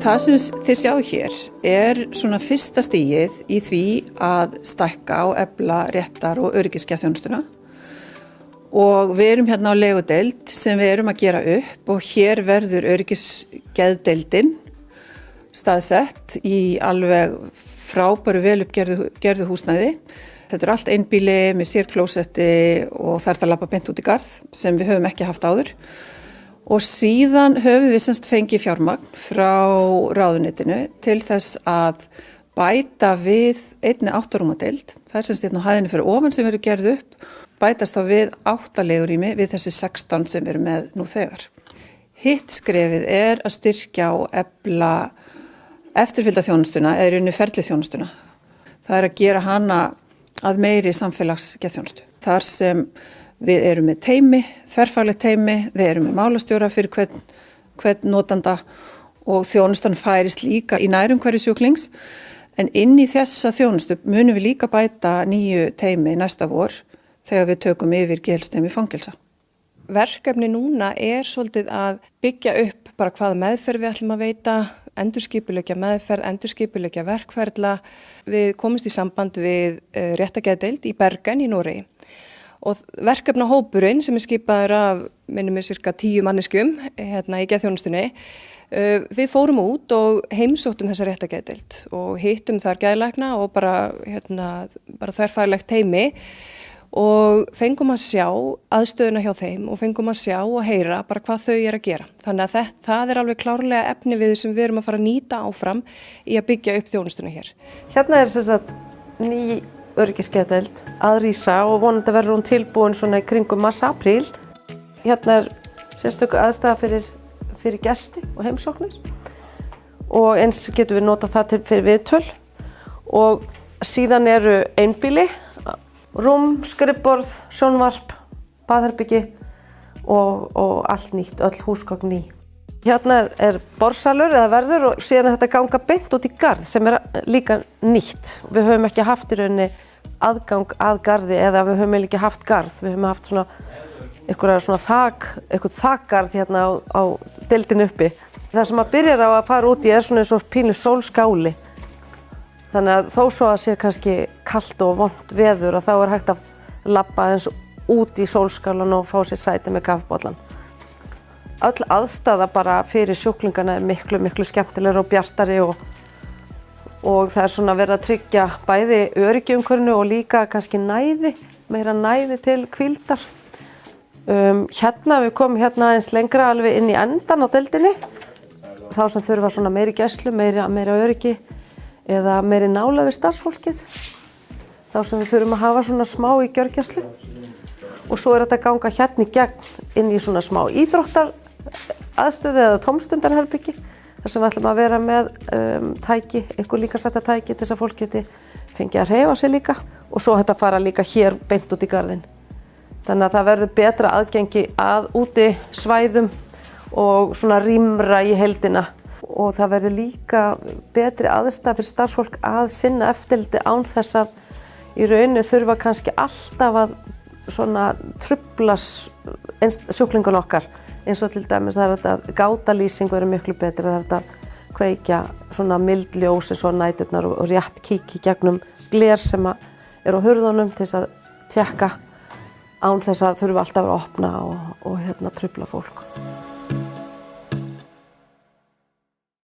Það sem þið sjáu hér svona fyrsta stigið í því að stækka og efla réttar- og öryggisgeðþjónustuna. Og við erum hérna á legudeild sem við erum að gera upp og hér verður öryggisgeðdeildin staðsett í alveg frábæru vel uppgerðu húsnæði. Þetta allt einbýli með sérklósetti og það að labba beint út í garð sem við höfum ekki haft áður. Og síðan höfum við semst fengið fjármagn frá ráðuneytinu til þess að bæta við einni 8 rúma deild. Það semst hérna á hæðinni fyrir ofan sem verður gerð upp, bætast þá við 8 legurými við þessi 16 sem við erum með nú þegar. Hitt skrefið að styrkja og efla eftirfylgdarþjónustuna eða í rauninni ferliþjónustuna. Það að gera hana að meiri samfélagsgeðþjónustu. Þar sem við erum með teymi, þverfaglegt teymi, við erum með málastjóra fyrir hvern notanda og þjónustan færist líka í nærumhverfi sjúklings. En inn í þessa þjónustu munum við líka bæta nýju teymi næsta vor þegar við tökum yfir geðheilsuteymi fangelsa. Verkefni núna svolítið að byggja upp bara hvaða meðferð við ætlum að veita, endurskipuleggja meðferð, endurskipuleggja verkferla. Við komumst í samband við réttargeðdeild í Bergen í Noregi. Og verkefnahópurinn sem skipaður af minnum við cirka 10 manneskjum hérna í geðþjónustunni, við fórum út og heimsóttum þessa réttargeðdeild og hittum þar geðlækna og bara þverfaglegt teymi og fengum að sjá aðstöðuna hjá þeim og fengum að sjá og heyra bara hvað þau að gera. Þannig að það alveg klárlega efni við sem við erum að fara að nýta áfram í að byggja upp þjónustuna hér. Hérna sem sagt ný öryggisgeðdeild að rísa og vonandi verður hún tilbúin svona í kringum mars-apríl. Hérna sérstöku aðstæða fyrir gesti og heimsóknir og eins getum við notað það fyrir viðtöl og síðan eru einbýli, rúm, skrifborð, sjónvarp, baðherbyggi og allt nýtt, öll húsgögn ný. Hérna borðsalur eða verður og síðan þetta ganga beint út í garð sem líka nýtt. Við höfum ekki haft í rauninni aðgang að garði eða við höfum ekki haft garð. Við höfum haft eitthvað þakgarð hérna á deildinu uppi. Það sem að byrjar á að fara út í svona eins og pínu sólskáli. Þannig að þó svo að sé kannski kalt og vont veður og þá hægt að labba eins út í sólskálan og fá sér sæti með kaffibollan. Öll aðstaða bara fyrir sjúklingana miklu, miklu skemmtilegur og bjartari og það svona verið að tryggja bæði öryggi í umhverfinu og líka kannski meira næði til hvíldar. Við komum hérna aðeins lengra alveg inn í endan á deildinni. Þá sem þurfa svona meiri gæslu, meira öryggi eða meiri nálægð við starfsfólkið. Þá sem við þurfum að hafa svona smá í gjörgæslu. Og svo þetta að ganga hérna í gegn inn í svona smá íþróttaraðstöðu eða tómstundarherbyggi. Þar sem við ætlum að vera með tæki, eitthvað líkamsræktartæki til þess að fólk geti fengið að hreyfa sig líka. Og svo þetta fara líka hér beint út í garðinn. Þannig að það verður betra aðgengi að úti svæðum og svona rýmra í heildina. Og það verður líka betri aðstæða fyrir starfsfólk að sinna eftirliti án þess að í rauninu þurfa kannski alltaf að svona trufla sjúklingun okkar. Eins og til dæmis það þetta gátalýsing verður miklu betri, það þetta kveikja svona mild ljós eins og næturnar og rétt kíkja í gegnum gler sem á hurðunum til þess að tékka án þess að þurfa alltaf að opna og trufla fólk.